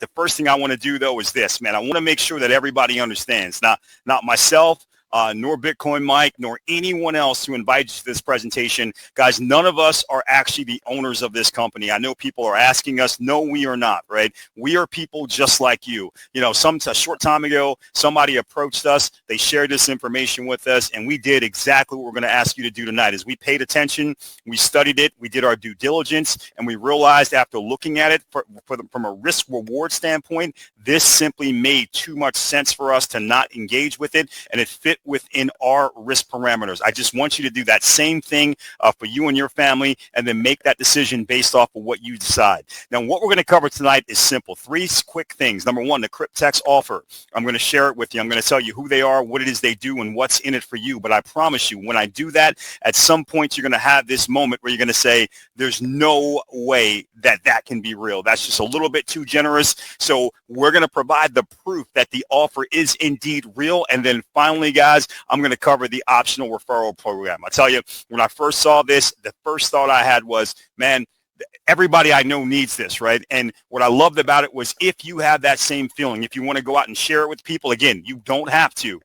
The first thing I want to do, though, is this, man. I want to make sure that everybody understands, not myself, nor Bitcoin Mike, nor anyone else who invited you to this presentation. Guys, none of us are actually the owners of this company. I know people are asking us. No, we are not, right? We are people just like you. You know, a short time ago, somebody approached us. They shared this information with us, and we did exactly what we're going to ask you to do tonight. Is we paid attention, we studied it, we did our due diligence, and we realized after looking at it from a risk-reward standpoint, this simply made too much sense for us to not engage with it, and it fit within our risk parameters. I just want you to do that same thing for you and your family, and then make that decision based off of what you decide. Now, what we're going to cover tonight is simple. 3 quick things. Number 1, the Cryptex offer. I'm going to share it with you. I'm going to tell you who they are, what it is they do, and what's in it for you. But I promise you, when I do that, at some point, you're going to have this moment where you're going to say, there's no way that can be real. That's just a little bit too generous. So we're going to provide the proof that the offer is indeed real. And then finally, guys, I'm going to cover the optional referral program. I tell you, when I first saw this, the first thought I had was, man, everybody I know needs this, right? And what I loved about it was if you have that same feeling, if you want to go out and share it with people, again, you don't have to,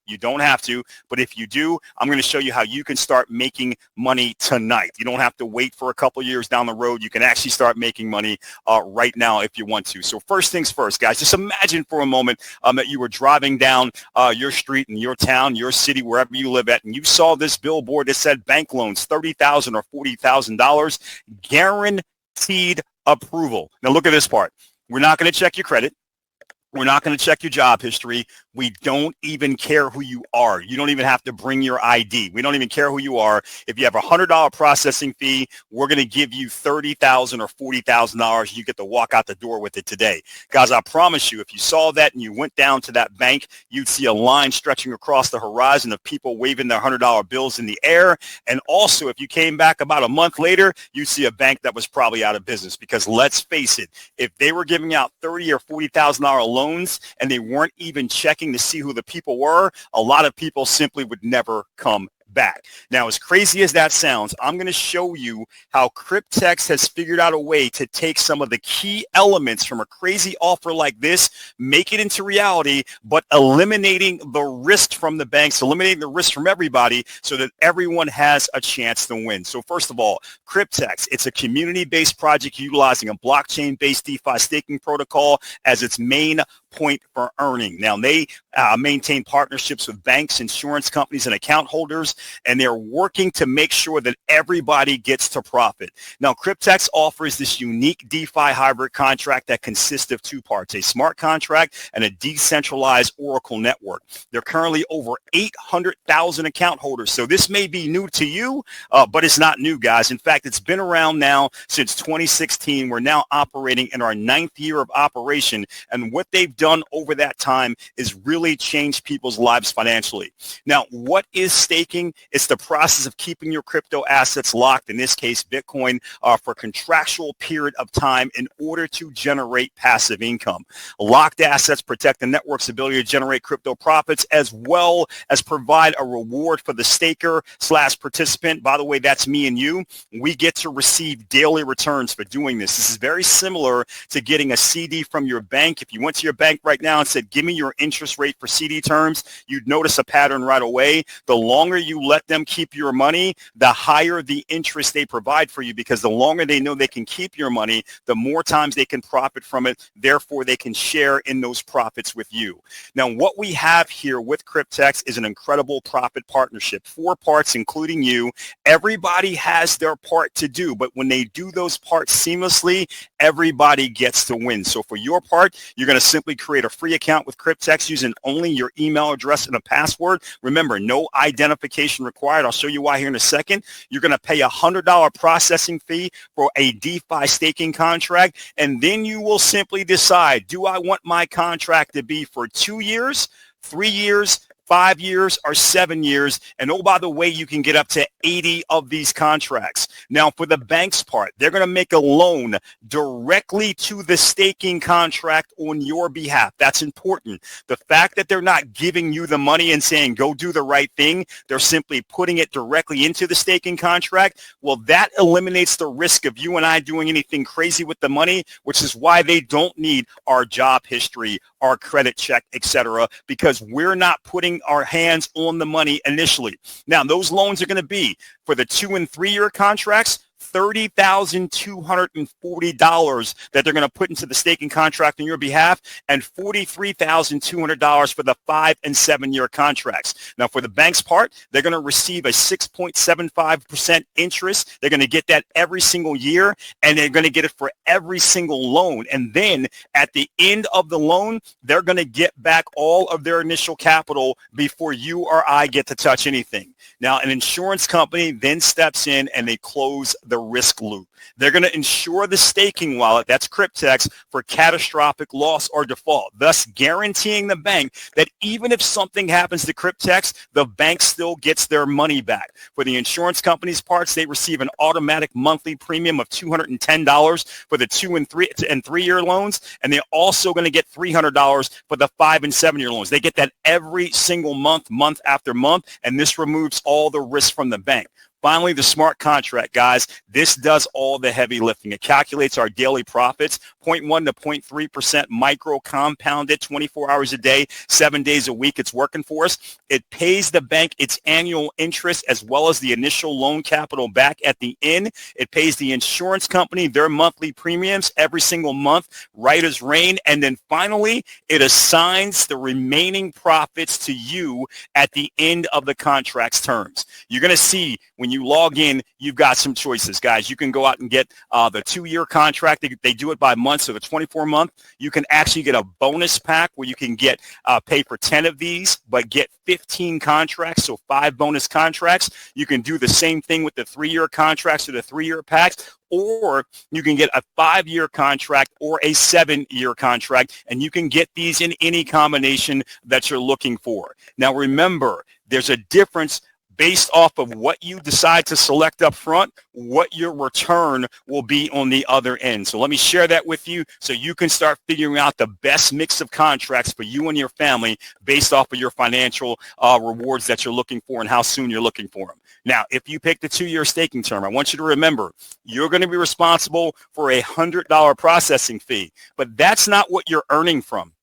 but if you do, I'm going to show you how you can start making money tonight. You don't have to wait for a couple years down the road. You can actually start making money right now if you want to. So first things first, guys, just imagine for a moment that you were driving down your street in your town, your city, wherever you live at, and you saw this billboard that said bank loans, $30,000 or $40,000, guaranteed approval. Now look at this part. We're not going to check your credit. We're not going to check your job history. We don't even care who you are. You don't even have to bring your ID. We don't even care who you are. If you have a $100 processing fee, we're going to give you $30,000 or $40,000. You get to walk out the door with it today. Guys, I promise you, if you saw that and you went down to that bank, you'd see a line stretching across the horizon of people waving their $100 bills in the air. And also, if you came back about a month later, you'd see a bank that was probably out of business. Because let's face it, if they were giving out $30,000 or $40,000 loans, and they weren't even checking to see who the people were, a lot of people simply would never come back. Now, as crazy as that sounds, I'm going to show you how Cryptex has figured out a way to take some of the key elements from a crazy offer like this, make it into reality, but eliminating the risk from the banks, eliminating the risk from everybody so that everyone has a chance to win. So first of all, Cryptex, it's a community-based project utilizing a blockchain-based DeFi staking protocol as its main point for earning. Now, they maintain partnerships with banks, insurance companies, and account holders, and they're working to make sure that everybody gets to profit. Now, Cryptex offers this unique DeFi hybrid contract that consists of 2 parts, a smart contract and a decentralized Oracle network. There are currently over 800,000 account holders, so this may be new to you, but it's not new, guys. In fact, it's been around now since 2016. We're now operating in our 9th year of operation, and what they've done over that time is really change people's lives financially. Now, what is staking? It's the process of keeping your crypto assets locked, in this case, Bitcoin, for a contractual period of time in order to generate passive income. Locked assets protect the network's ability to generate crypto profits as well as provide a reward for the staker/participant. By the way, that's me and you. We get to receive daily returns for doing this. This is very similar to getting a CD from your bank. If you went to your bank right now and said, give me your interest rate for CD terms, you'd notice a pattern right away. The longer you let them keep your money, the higher the interest they provide for you, because the longer they know they can keep your money, the more times they can profit from it. Therefore, they can share in those profits with you. Now, what we have here with Cryptex is an incredible profit partnership. 4 parts, including you. Everybody has their part to do, but when they do those parts seamlessly, everybody gets to win. So for your part, you're going to simply create a free account with Cryptex using only your email address and a password. Remember, no identification required. I'll show you why here in a second. You're going to pay a $100 processing fee for a DeFi staking contract, and then you will simply decide, do I want my contract to be for 2 years, 3 years, 5 years, or 7 years. And oh, by the way, you can get up to 80 of these contracts. Now, for the bank's part, they're going to make a loan directly to the staking contract on your behalf. That's important. The fact that they're not giving you the money and saying, go do the right thing, they're simply putting it directly into the staking contract. Well, that eliminates the risk of you and I doing anything crazy with the money, which is why they don't need our job history, our credit check, etc., because we're not putting our hands on the money initially. Now, those loans are going to be for the 2 and 3 year contracts, $30,240 that they're going to put into the staking contract on your behalf, and $43,200 for the 5 and 7 year contracts. Now, for the bank's part, they're going to receive a 6.75% interest. They're going to get that every single year, and they're going to get it for every single loan. And then at the end of the loan, they're going to get back all of their initial capital before you or I get to touch anything. Now, an insurance company then steps in and they close the risk loop. They're going to insure the staking wallet, that's Cryptex, for catastrophic loss or default, thus guaranteeing the bank that even if something happens to Cryptex, the bank still gets their money back. For the insurance company's parts, they receive an automatic monthly premium of $210 for the 2 and 3 year loans, and they're also going to get $300 for the 5 and 7 year loans. They get that every single month, month after month, and this removes all the risk from the bank. Finally, the smart contract, guys. This does all the heavy lifting. It calculates our daily profits, 0.1 to 0.3% micro compounded 24 hours a day, 7 days a week. It's working for us. It pays the bank its annual interest as well as the initial loan capital back at the end. It pays the insurance company their monthly premiums every single month, right as rain. And then finally, it assigns the remaining profits to you at the end of the contract's terms. You're going to see when you log in, you've got some choices, guys. You can go out and get the 2-year contract. They do it by month, so the 24-month. You can actually get a bonus pack where you can get pay for 10 of these, but get 15 contracts, so 5 bonus contracts. You can do the same thing with the 3-year contracts or the 3-year packs, or you can get a 5-year contract or a 7-year contract, and you can get these in any combination that you're looking for. Now, remember, there's a difference based off of what you decide to select up front, what your return will be on the other end. So let me share that with you so you can start figuring out the best mix of contracts for you and your family based off of your financial rewards that you're looking for and how soon you're looking for them. Now, if you pick the 2-year staking term, I want you to remember, you're going to be responsible for a $100 processing fee, but that's not what you're earning from.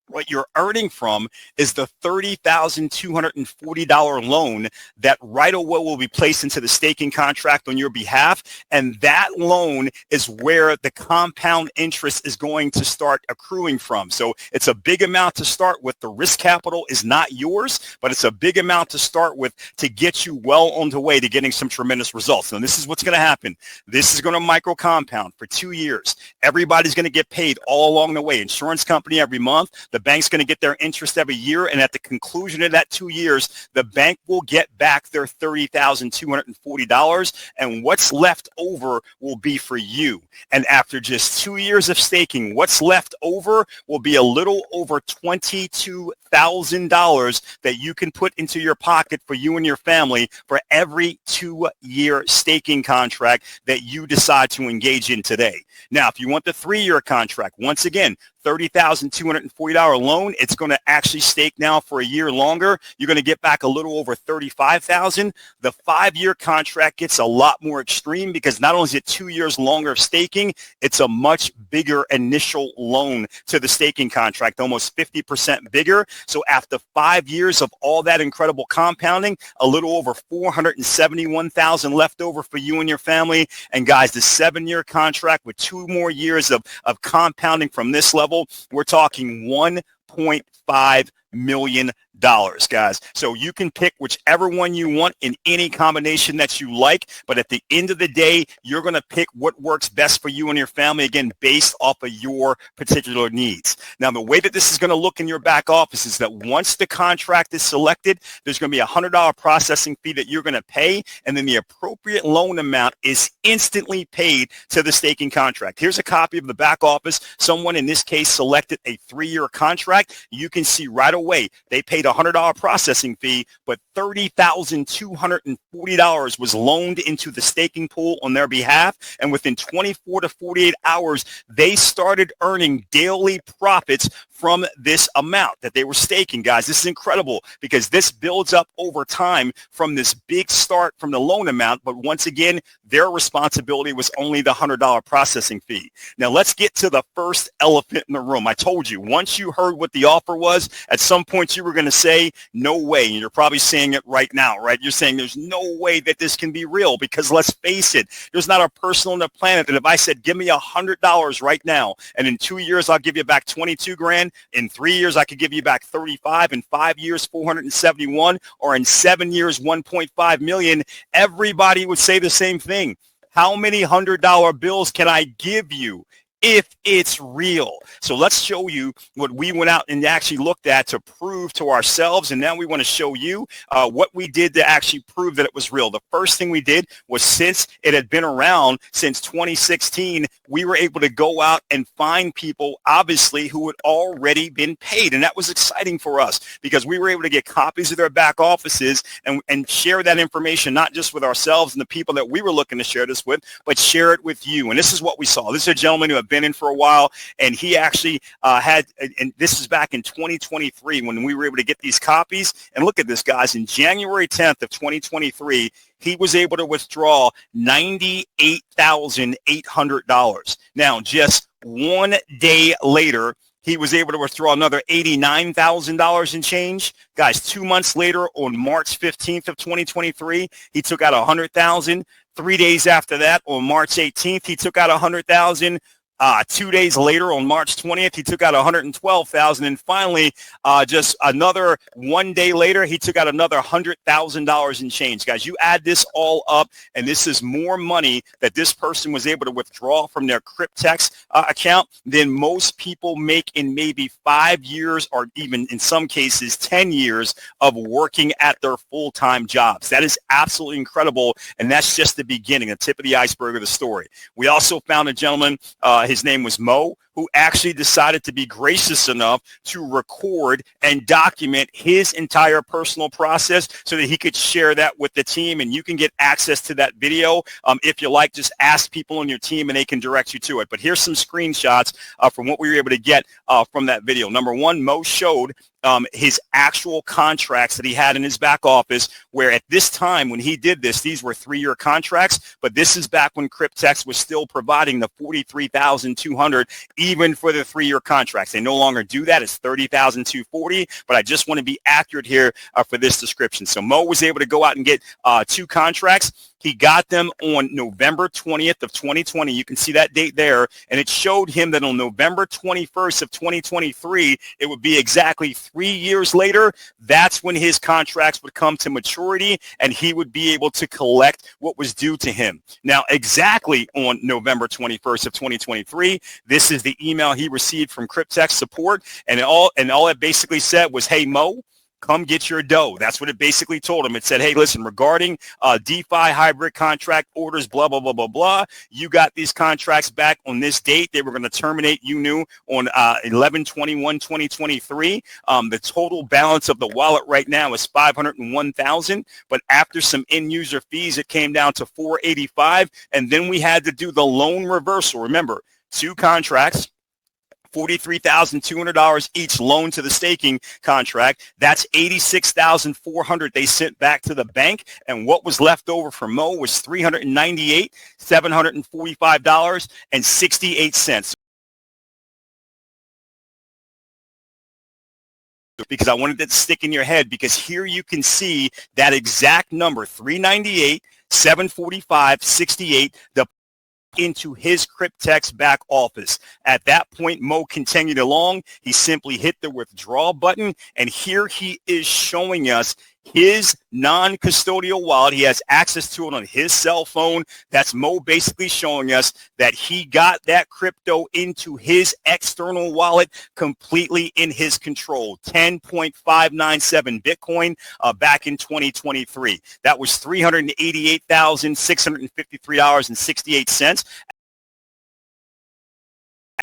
What you're earning from is the $30,240 loan that right away will be placed into the staking contract on your behalf. And that loan is where the compound interest is going to start accruing from. So it's a big amount to start with. The risk capital is not yours, but it's a big amount to start with to get you well on the way to getting some tremendous results. And this is what's going to happen. This is going to micro compound for 2 years. Everybody's going to get paid all along the way. Insurance company every month. The bank's going to get their interest every year, and at the conclusion of that 2 years, the bank will get back their $30,240, and what's left over will be for you. And after just 2 years of staking, what's left over will be a little over $22,000 that you can put into your pocket for you and your family for every 2-year staking contract that you decide to engage in today. Now, if you want the 3-year contract, once again, $30,240 loan, it's going to actually stake now for a year longer. You're going to get back a little over $35,000. The 5-year contract gets a lot more extreme because not only is it 2 years longer of staking, it's a much bigger initial loan to the staking contract, almost 50% bigger. So after 5 years of all that incredible compounding, a little over $471,000 left over for you and your family. And guys, the 7-year contract with 2 more years of compounding from this level, we're talking $1.5 million, guys. So you can pick whichever one you want in any combination that you like, but at the end of the day, you're going to pick what works best for you and your family, again, based off of your particular needs. Now, the way that this is going to look in your back office is that once the contract is selected, there's going to be a $100 processing fee that you're going to pay, and then the appropriate loan amount is instantly paid to the staking contract. Here's a copy of the back office. Someone in this case selected a 3-year contract. You can see right away way, they paid a $100 processing fee, but $30,240 was loaned into the staking pool on their behalf. And within 24 to 48 hours, they started earning daily profits from this amount that they were staking, guys. This is incredible because this builds up over time from this big start from the loan amount. But once again, their responsibility was only the $100 processing fee. Now, let's get to the first elephant in the room. I told you, once you heard what the offer was, at some point you were going to say, no way. And you're probably saying it right now, right? You're saying there's no way that this can be real because let's face it, there's not a person on the planet that if I said, give me $100 right now, and in 2 years, I'll give you back 22 grand. In 3 years, I could give you back 35. In 5 years, 471, or in 7 years, 1.5 million. Everybody would say the same thing. How many $100 bills can I give you if it's real? So let's show you what we went out and actually looked at to prove to ourselves. And now we want to show you what we did to actually prove that it was real. The first thing we did was, since it had been around since 2016, we were able to go out and find people, obviously, who had already been paid. And that was exciting for us because we were able to get copies of their back offices and share that information, not just with ourselves and the people that we were looking to share this with, but share it with you. And this is what we saw. This is a gentleman who had been in for a while, and he actually had, and this is back in 2023 when we were able to get these copies. And look at this, guys. In January 10th of 2023, he was able to withdraw $98,800. Now, just 1 day later, he was able to withdraw another $89,000 in change. Guys, 2 months later, on March 15th of 2023, he took out $100,000. 3 days after that, on March 18th, he took out $100,000. 2 days later, on March 20th, he took out $112,000, and finally, just another 1 day later, he took out another $100,000 in change. Guys, you add this all up, and this is more money that this person was able to withdraw from their Cryptex account than most people make in maybe 5 years, or even in some cases 10 years of working at their full-time jobs. That is absolutely incredible, and that's just the beginning, the tip of the iceberg of the story. We also found a gentleman. His name was Mo, who actually decided to be gracious enough to record and document his entire personal process so that he could share that with the team. And you can get access to that video. If you like, just ask people on your team and they can direct you to it. But here's some screenshots from what we were able to get from that video. Number one, Mo showed his actual contracts that he had in his back office, where at this time when he did this, these were 3-year contracts, but this is back when Cryptex was still providing the $43,200 even for the 3-year contracts. They no longer do that. It's $30,240, but I just want to be accurate here for this description. So Mo was able to go out and get 2 contracts. He got them on November 20th of 2020. You can see that date there. And it showed him that on November 21st of 2023, it would be exactly 3 years later. That's when his contracts would come to maturity and he would be able to collect what was due to him. Now, exactly on November 21st of 2023, this is the email he received from Cryptex support. And all it basically said was, hey, Mo, come get your dough. That's what it basically told him. It said, hey, listen, regarding DeFi hybrid contract orders, blah, blah, blah, blah, blah. You got these contracts back on this date. They were going to terminate, you knew, on 11/21/2023. The total balance of the wallet right now is $501,000. But after some end user fees, it came down to $485. And then we had to do the loan reversal. Remember, 2 contracts, $43,200 each loan to the staking contract. That's $86,400 they sent back to the bank. And what was left over for Mo was $398,745.68. Because I wanted it to stick in your head, because here you can see that exact number, $398,745.68, the into his Cryptex back office. At that point, Mo continued along. He simply hit the withdraw button, and here he is showing us his non-custodial wallet. He has access to it on his cell phone. That's Mo basically showing us that he got that crypto into his external wallet completely in his control. 10.597 Bitcoin back in 2023. That was $388,653.68.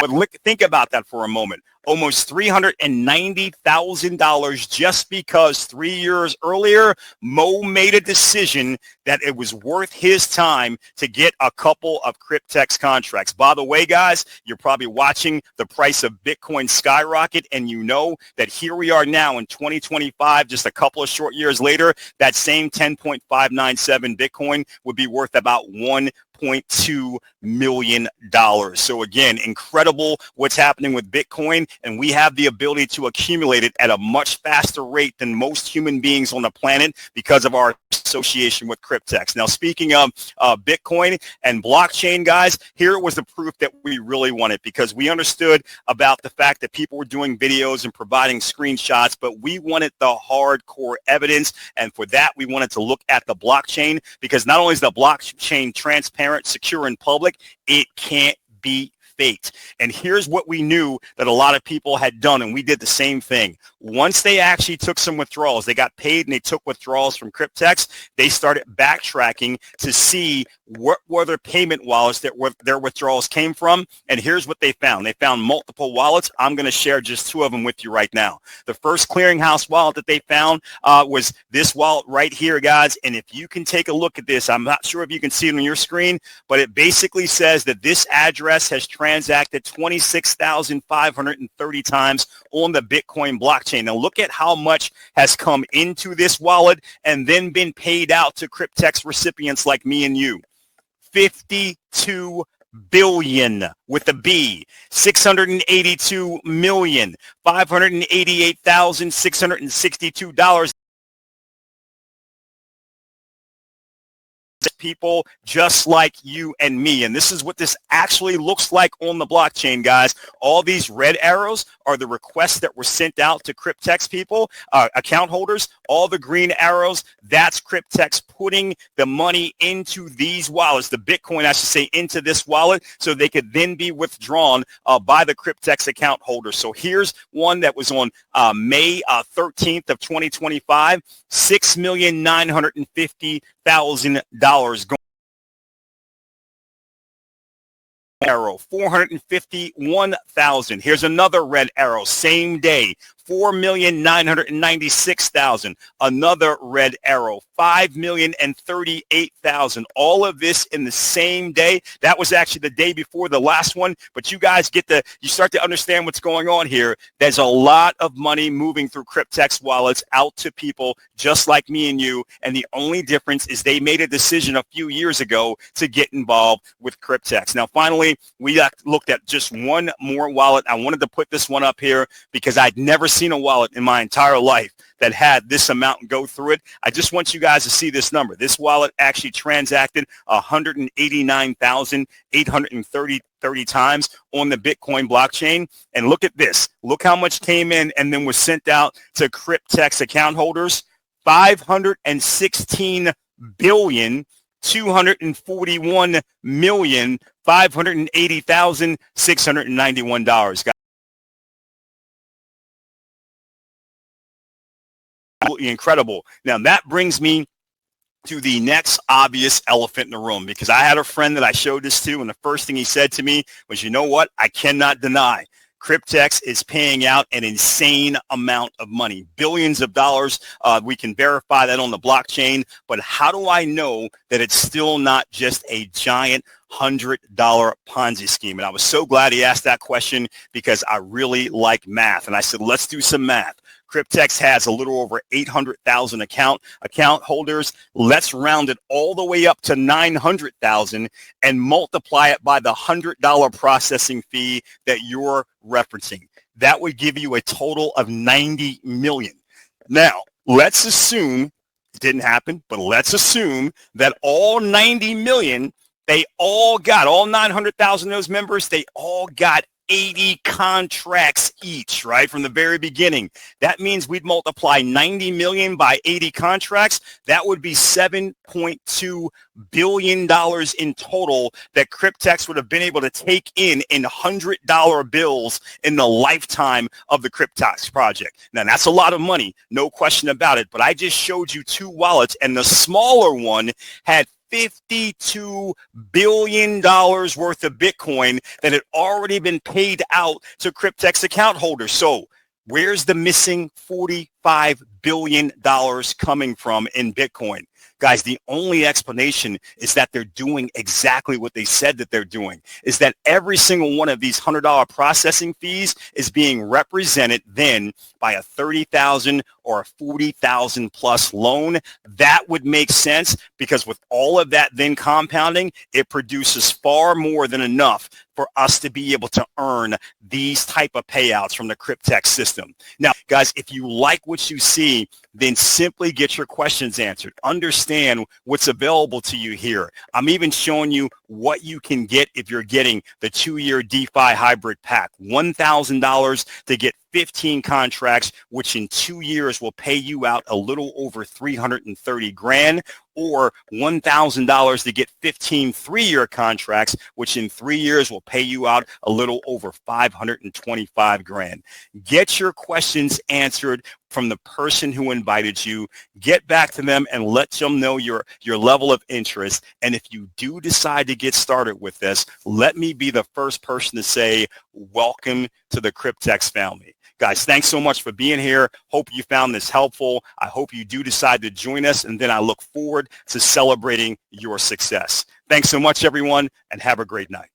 But think about that for a moment. almost $390,000 just because 3 years earlier, Mo made a decision that it was worth his time to get a couple of Cryptex contracts. By the way, guys, you're probably watching the price of Bitcoin skyrocket, and you know that here we are now in 2025, just a couple of short years later, that same 10.597 Bitcoin would be worth about $1.2 million. So again, incredible what's happening with Bitcoin, and we have the ability to accumulate it at a much faster rate than most human beings on the planet because of our association with Cryptex. Now, speaking of Bitcoin and blockchain, guys, here was the proof that we really wanted, because we understood about the fact that people were doing videos and providing screenshots, but we wanted the hardcore evidence, and for that, we wanted to look at the blockchain, because not only is the blockchain transparent, secure, and public, it can't be faked. And here's what we knew that a lot of people had done, and we did the same thing. Once they actually took some withdrawals, they got paid and they took withdrawals from Cryptex, they started backtracking to see what were their payment wallets that their withdrawals came from. And here's what they found. They found multiple wallets. I'm going to share just two of them with you right now. The first clearinghouse wallet that they found was this wallet right here, guys. And if you can take a look at this, I'm not sure if you can see it on your screen, but it basically says that this address has transacted 26,530 times on the Bitcoin blockchain. Now look at how much has come into this wallet and then been paid out to Cryptex recipients like me and you. 52 billion with a B, 682,588,662 people just like you and me. And this is what this actually looks like on the blockchain, guys. All these red arrows are the requests that were sent out to Cryptex people, account holders. All the green arrows, that's Cryptex putting the money into these wallets, the Bitcoin, I should say, into this wallet, so they could then be withdrawn by the Cryptex account holder. So here's one that was on May 13th of 2025, $6,950,000 going. Arrow, 451,000. Here's another red arrow, same day, 4,996,000. Another red arrow, 5,038,000. All of this in the same day. That was actually the day before the last one, but you guys you start to understand what's going on here. There's a lot of money moving through Cryptex wallets out to people just like me and you, and the only difference is they made a decision a few years ago to get involved with Cryptex. Now, finally, we looked at just one more wallet. I wanted to put this one up here because I'd never seen a wallet in my entire life that had this amount go through it. I just want you guys to see this number. This wallet actually transacted 189,830 times on the Bitcoin blockchain. And look at this. Look how much came in and then was sent out to Cryptex account holders. 516,241,580,691. Absolutely incredible. Now that brings me to the next obvious elephant in the room, because I had a friend that I showed this to, and the first thing he said to me was, you know what? I cannot deny Cryptex is paying out an insane amount of money, billions of dollars. We can verify that on the blockchain, but how do I know that it's still not just a giant $100 Ponzi scheme? And I was so glad he asked that question, because I really like math. And I said, let's do some math. Cryptex has a little over 800,000 account holders. Let's round it all the way up to 900,000 and multiply it by the $100 processing fee that you're referencing. That would give you a total of 90 million. Now, let's assume it didn't happen, but let's assume that all 90 million, all 900,000 of those members, they all got 80 contracts each, right, from the very beginning. That means we'd multiply 90 million by 80 contracts. That would be $7.2 billion in total that Cryptex would have been able to take in $100 bills in the lifetime of the Cryptex project. Now, that's a lot of money, no question about it, but I just showed you two wallets, and the smaller one had $52 billion worth of Bitcoin that had already been paid out to Cryptex account holders. So where's the missing $45 billion coming from in Bitcoin? Guys, the only explanation is that they're doing exactly what they said that they're doing, is that every single one of these $100 processing fees is being represented then by a $30,000 or a $40,000 plus loan. That would make sense, because with all of that then compounding, it produces far more than enough for us to be able to earn these type of payouts from the Cryptex system. Now, guys, if you like what you see, then simply get your questions answered. Understand what's available to you here. I'm even showing you what you can get if you're getting the 2-year DeFi hybrid pack. $1,000 to get 15 contracts, which in 2 years will pay you out a little over 330 grand, or $1,000 to get 15 3-year contracts, which in 3 years will pay you out a little over 525 grand. Get your questions answered from the person who invited you. Get back to them and let them know your level of interest. And if you do decide to get started with this, let me be the first person to say, welcome to the Cryptex family. Guys, thanks so much for being here. Hope you found this helpful. I hope you do decide to join us, and then I look forward to celebrating your success. Thanks so much, everyone, and have a great night.